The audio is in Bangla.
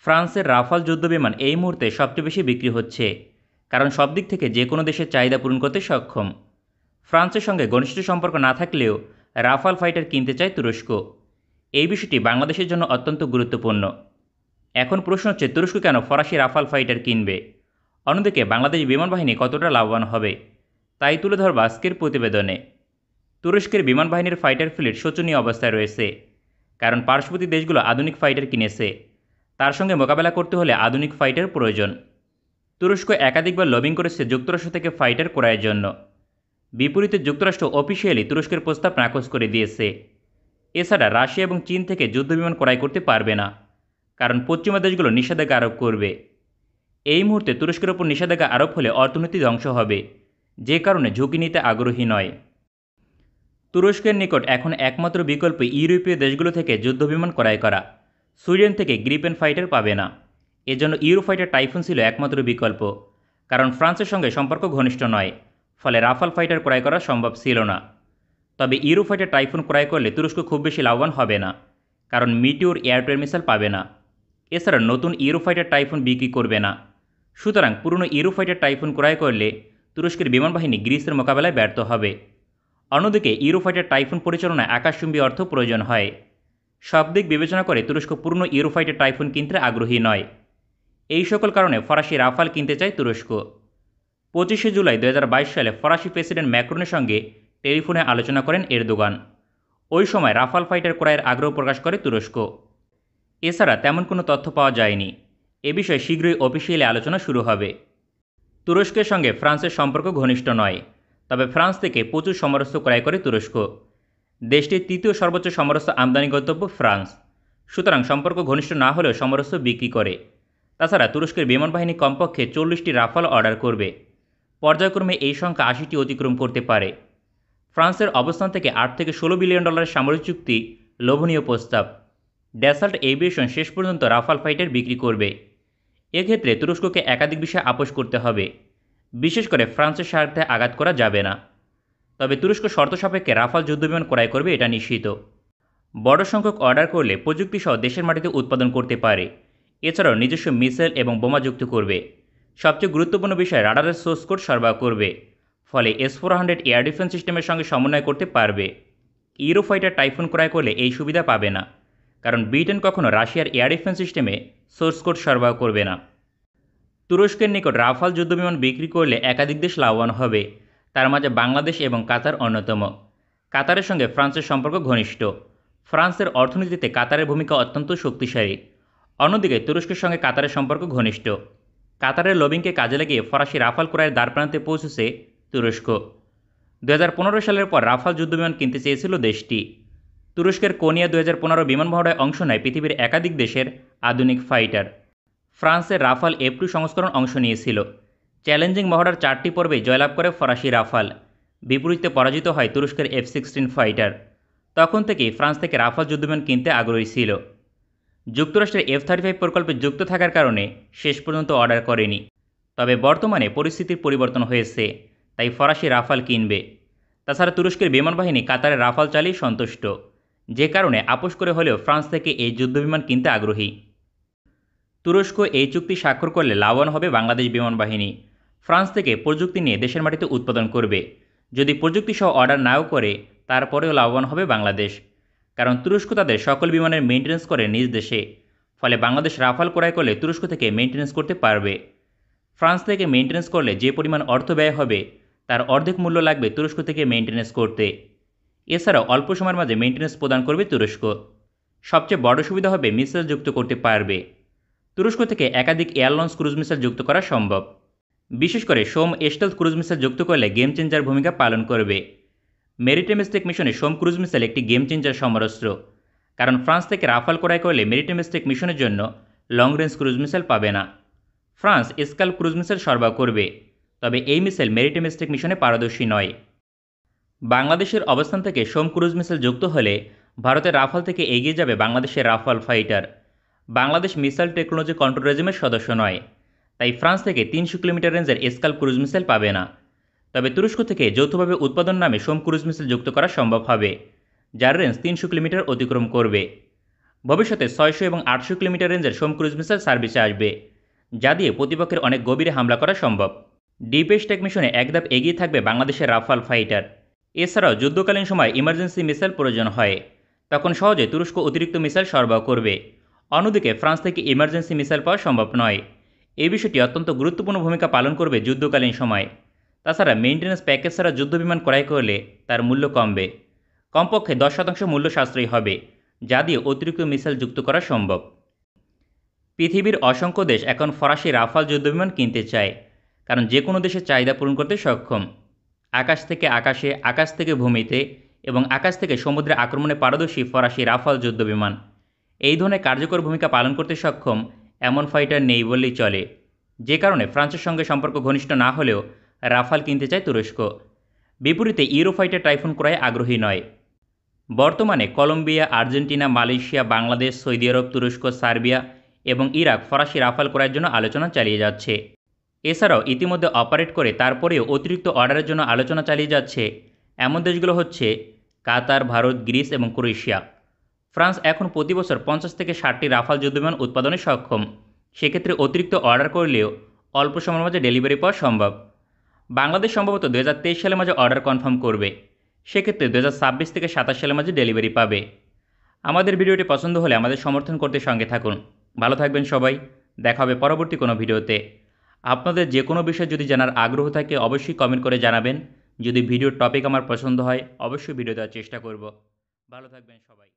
ফ্রান্সের রাফাল যুদ্ধবিমান এই মুহূর্তে সবচেয়ে বেশি বিক্রি হচ্ছে, কারণ সব দিক থেকে যে কোনো দেশের চাহিদা পূরণ করতে সক্ষম। ফ্রান্সের সঙ্গে ঘনিষ্ঠ সম্পর্ক না থাকলেও রাফাল ফাইটার কিনতে চায় তুরস্ক। এই বিষয়টি বাংলাদেশের জন্য অত্যন্ত গুরুত্বপূর্ণ। এখন প্রশ্ন হচ্ছে, তুরস্ক কেন ফরাসি রাফাল ফাইটার কিনবে? অন্যদিকে বাংলাদেশ বিমান বাহিনী কতটা লাভবান হবে, তাই তুলে ধরব আজকের প্রতিবেদনে। তুরস্কের বিমান বাহিনীর ফাইটার ফ্লিট শোচনীয় অবস্থায় রয়েছে, কারণ পার্শ্ববর্তী দেশগুলো আধুনিক ফাইটার কিনেছে। তার সঙ্গে মোকাবেলা করতে হলে আধুনিক ফাইটার প্রয়োজন। তুরস্ক একাধিকবার লবিং করেছে যুক্তরাষ্ট্র থেকে ফাইটার ক্রয়ের জন্য। বিপরীতে যুক্তরাষ্ট্র অফিসিয়ালি তুরস্কের প্রস্তাব নাকচ করে দিয়েছে। এছাড়া রাশিয়া এবং চীন থেকে যুদ্ধবিমান ক্রয় করতে পারবে না, কারণ পশ্চিমা দেশগুলো নিষেধাজ্ঞা আরোপ করবে। এই মুহূর্তে তুরস্কের ওপর নিষেধাজ্ঞা আরোপ হলে অর্থনীতি ধ্বংস হবে, যে কারণে ঝুঁকি নিতে আগ্রহী নয়। তুরস্কের নিকট এখন একমাত্র বিকল্প ইউরোপীয় দেশগুলো থেকে যুদ্ধবিমান ক্রয় করা। সুইডেন থেকে গ্রিপেন ফাইটার পাবে না। এজন্য ইউরোফাইটার টাইফুন ছিল একমাত্র বিকল্প, কারণ ফ্রান্সের সঙ্গে সম্পর্ক ঘনিষ্ঠ নয়, ফলে রাফাল ফাইটার ক্রয় করা সম্ভব ছিল না। তবে ইউরোফাইটার টাইফুন ক্রয় করলে তুরস্ক খুব বেশি লাভবান হবে না, কারণ meteor air two air missile পাবে না। এছাড়া নতুন ইউরোফাইটার টাইফুন বিক্রি করবে না। সুতরাং পুরনো ইউরোফাইটার টাইফুন ক্রয় করলে তুরস্কের বিমান বাহিনী গ্রিসের মোকাবেলায় ব্যর্থ হবে। অন্যদিকে ইউরোফাইটার টাইফুন পরিচালনায় আকাশচুম্বী অর্থ প্রয়োজন হয়। সব দিক বিবেচনা করে তুরস্ক পুরনো ইউরোফাইটার টাইফুন কিনতে আগ্রহী নয়। এই সকল কারণে ফরাসি রাফাল কিনতে চায় তুরস্ক। 25শে জুলাই 2022 সালে ফরাসি প্রেসিডেন্ট ম্যাক্রনের সঙ্গে টেলিফোনে আলোচনা করেন এরদোগান। ওই সময় রাফাল ফাইটার ক্রয়ের আগ্রহ প্রকাশ করে তুরস্ক। এছাড়া তেমন কোনো তথ্য পাওয়া যায়নি। এ বিষয়ে শীঘ্রই অফিসিয়ালি আলোচনা শুরু হবে। তুরস্কের সঙ্গে ফ্রান্সের সম্পর্ক ঘনিষ্ঠ নয়, তবে ফ্রান্স থেকে প্রচুর সমরাস্ত্র ক্রয় করে তুরস্ক। দেশটির তৃতীয় সর্বোচ্চ সমরাস্ত্র আমদানি গন্তব্য ফ্রান্স, সুতরাং সম্পর্ক ঘনিষ্ঠ না হলেও সমরাস্ত্র বিক্রি করে। তাছাড়া তুরস্কের বিমান বাহিনী কমপক্ষে 40টি রাফাল অর্ডার করবে। পর্যায়ক্রমে এই সংখ্যা 80টি অতিক্রম করতে পারে। ফ্রান্সের অবস্থান থেকে $8 থেকে $16 বিলিয়ন সামরিক চুক্তি লোভনীয় প্রস্তাব। ড্যাসাল্ট এভিয়েশন শেষ পর্যন্ত রাফাল ফাইটার বিক্রি করবে। এক্ষেত্রে তুরস্ককে একাধিক বিষয়ে আপোষ করতে হবে, বিশেষ করে ফ্রান্সের স্বার্থে আঘাত করা যাবে না। তবে তুরস্ক শর্ত সাপেক্ষে রাফাল যুদ্ধবিমান ক্রয় করবে, এটা নিশ্চিত। বড় সংখ্যক অর্ডার করলে প্রযুক্তিসহ দেশের মাটিতে উৎপাদন করতে পারে। এছাড়াও নিজস্ব মিসাইল এবং বোমা যুক্ত করবে। সবচেয়ে গুরুত্বপূর্ণ বিষয়, রাডারের সোর্স কোড সরবরাহ করবে, ফলে S-400 এয়ার ডিফেন্স সিস্টেমের সঙ্গে সমন্বয় করতে পারবে। ইউরোফাইটার টাইফুন ক্রয় করলে এই সুবিধা পাবে না, কারণ ব্রিটেন কখনো রাশিয়ার এয়ার ডিফেন্স সিস্টেমে সোর্স কোড সরবরাহ করবে না। তুরস্কের নিকট রাফাল যুদ্ধবিমান বিক্রি করলে একাধিক দেশ লাভবান হবে। তার মাঝে বাংলাদেশ এবং কাতার অন্যতম। কাতারের সঙ্গে ফ্রান্সের সম্পর্ক ঘনিষ্ঠ। ফ্রান্সের অর্থনীতিতে কাতারের ভূমিকা অত্যন্ত শক্তিশালী। অন্যদিকে তুরস্কের সঙ্গে কাতারের সম্পর্ক ঘনিষ্ঠ। কাতারের লবিংকে কাজে লাগিয়ে ফরাসি রাফাল ক্রয়ের দ্বারপ্রান্তে পৌঁছেছে তুরস্ক। 2015 সালের পর রাফাল যুদ্ধবিমান কিনতে চেয়েছিল দেশটি। তুরস্কের কোনিয়া 2015 বিমান মহড়ায় অংশ নেয় পৃথিবীর একাধিক দেশের আধুনিক ফাইটার। ফ্রান্সের রাফাল F-2 সংস্করণ অংশ নিয়েছিল। চ্যালেঞ্জিং মহড়ার 4টি পর্বেই জয়লাভ করে ফরাসি রাফাল। বিপরীতে পরাজিত হয় তুরস্কের F-16 ফাইটার। তখন থেকেই ফ্রান্স থেকে রাফাল যুদ্ধবিমান কিনতে আগ্রহী ছিল। যুক্তরাষ্ট্রের F-35 প্রকল্পে যুক্ত থাকার কারণে শেষ পর্যন্ত অর্ডার করেনি। তবে বর্তমানে পরিস্থিতির পরিবর্তন হয়েছে, তাই ফরাসি রাফাল কিনবে। তাছাড়া তুরস্কের বিমান বাহিনী কাতারের রাফাল চালিয়ে সন্তুষ্ট, যে কারণে আপোষ করে হলেও ফ্রান্স থেকে এই যুদ্ধবিমান কিনতে আগ্রহী। তুরস্ক এই চুক্তি স্বাক্ষর করলে লাভবান হবে বাংলাদেশ বিমান বাহিনী। ফ্রান্স থেকে প্রযুক্তি নিয়ে দেশের মাটিতে উৎপাদন করবে। যদি প্রযুক্তি সহ অর্ডার নাও করে, তারপরেও লাভবান হবে বাংলাদেশ, কারণ তুরস্ক তাদের সকল বিমানের মেইনটেন্যান্স করে নিজ দেশে। ফলে বাংলাদেশ রাফাল ক্রয় করলে তুরস্ক থেকে মেইনটেন্যান্স করতে পারবে। ফ্রান্স থেকে মেইনটেন্যান্স করলে যে পরিমাণ অর্থ ব্যয় হবে, তার অর্ধেক মূল্য লাগবে তুরস্ক থেকে মেইনটেন্যান্স করতে। এছাড়াও অল্প সময়ের মাঝে মেইনটেন্যান্স প্রদান করবে তুরস্ক। সবচেয়ে বড় সুবিধা হবে মিসাইল যুক্ত করতে পারবে। তুরস্ক থেকে একাধিক এয়ার লঞ্চ ক্রুজ মিসাইল যুক্ত করা সম্ভব। বিশেষ করে সোম স্টেলথ ক্রুজ মিসাইল যুক্ত করলে গেম চেঞ্জার ভূমিকা পালন করবে। মেরিটাইমিস্টিক মিশনে সোম ক্রুজ মিসাইল একটি গেম চেঞ্জার সমরাস্ত্র, কারণ ফ্রান্স থেকে রাফাল ক্রয় করলে মেরিটাইমিস্টিক মিশনের জন্য লং রেঞ্জ ক্রুজ মিসাইল পাবে না। ফ্রান্স স্কাল ক্রুজ মিসাইল সরবরাহ করবে, তবে এই মিসাইল মেরিটাইমিস্টিক মিশনে পারদর্শী নয়। বাংলাদেশের অবস্থান থেকে সোম ক্রুজ মিসাইল যুক্ত হলে ভারতের রাফাল থেকে এগিয়ে যাবে বাংলাদেশের Rafale fighter. Bangladesh missile technology control রেজিমের সদস্য নয়, তাই ফ্রান্স থেকে 300 কিলোমিটার রেঞ্জের স্কাল ক্রুজ মিসাইল পাবে না। তবে তুরস্ক থেকে যৌথভাবে উৎপাদন নামে সোম ক্রুজ মিসাইল যুক্ত করা সম্ভব হবে, যার রেঞ্জ 300 কিলোমিটার অতিক্রম করবে। ভবিষ্যতে 600 এবং 800 কিলোমিটার রেঞ্জের সোম ক্রুজ মিসাইল সার্ভিসে আসবে, যা দিয়ে প্রতিপক্ষের অনেক গভীরে হামলা করা সম্ভব। ডিপ স্ট্যাক মিশনে এক ধাপ এগিয়ে থাকবে বাংলাদেশের রাফাল ফাইটার। এছাড়াও যুদ্ধকালীন সময় ইমার্জেন্সি মিসাইল প্রয়োজন হয়, তখন সহজে তুরস্ক অতিরিক্ত মিসাইল সরবরাহ করবে। অন্যদিকে ফ্রান্স থেকে ইমার্জেন্সি মিসাইল পাওয়া সম্ভব নয়। এই বিষয়টি অত্যন্ত গুরুত্বপূর্ণ ভূমিকা পালন করবে যুদ্ধকালীন সময়। তাছাড়া মেইনটেন্যান্স প্যাকেজ ছাড়া যুদ্ধবিমান ক্রয় করলে তার মূল্য কমবে, কমপক্ষে 10% মূল্য সাশ্রয়ী হবে, যা দিয়ে অতিরিক্ত মিসাইল যুক্ত করা সম্ভব। পৃথিবীর অসংখ্য দেশ এখন ফরাসি রাফাল যুদ্ধবিমান কিনতে চায়, কারণ যে কোনো দেশের চাহিদা পূরণ করতে সক্ষম। আকাশ থেকে আকাশে, আকাশ থেকে ভূমিতে এবং আকাশ থেকে সমুদ্রে আক্রমণে পারদর্শী ফরাসি রাফাল যুদ্ধবিমান। এই ধরনের কার্যকর ভূমিকা পালন করতে সক্ষম এমন ফাইটার নেই বললেই চলে, যে কারণে ফ্রান্সের সঙ্গে সম্পর্ক ঘনিষ্ঠ না হলেও রাফাল কিনতে চায় তুরস্ক। বিপরীতে ইউরোফাইটার টাইফুন ক্রয়ে আগ্রহী নয়। বর্তমানে Colombia, Argentina, Malaysia, Bangladesh, Saudi আরব, তুরস্ক, সার্বিয়া এবং ইরাক ফরাসি রাফাল ক্রয়ের জন্য আলোচনা চালিয়ে যাচ্ছে। এছাড়াও ইতিমধ্যে অপারেট করে তারপরেও অতিরিক্ত অর্ডারের জন্য আলোচনা চালিয়ে যাচ্ছে এমন দেশগুলো হচ্ছে কাতার, ভারত, গ্রিস এবং ক্রোয়েশিয়া। ফ্রান্স এখন প্রতি বছর 50 থেকে 60টি রাফাল যুদ্ধবিমান উৎপাদনে সক্ষম। সেক্ষেত্রে অতিরিক্ত অর্ডার করলেও অল্প সময়ের মাঝে ডেলিভারি পাওয়া সম্ভব। বাংলাদেশ সম্ভবত 2023 সালের মাঝে অর্ডার কনফার্ম করবে। সেক্ষেত্রে 2026 থেকে 27 সালের মাঝে ডেলিভারি পাবে। আমাদের ভিডিওটি পছন্দ হলে আমাদের সমর্থন করতে সঙ্গে থাকুন। ভালো থাকবেন সবাই। দেখা হবে পরবর্তী কোনো ভিডিওতে। আপনাদের যে কোনো বিষয় যদি জানার আগ্রহ থাকে অবশ্যই কমেন্ট করে জানাবেন। যদি ভিডিওর টপিক আমার পছন্দ হয় অবশ্যই ভিডিও দেওয়ার চেষ্টা করব। ভালো থাকবেন সবাই।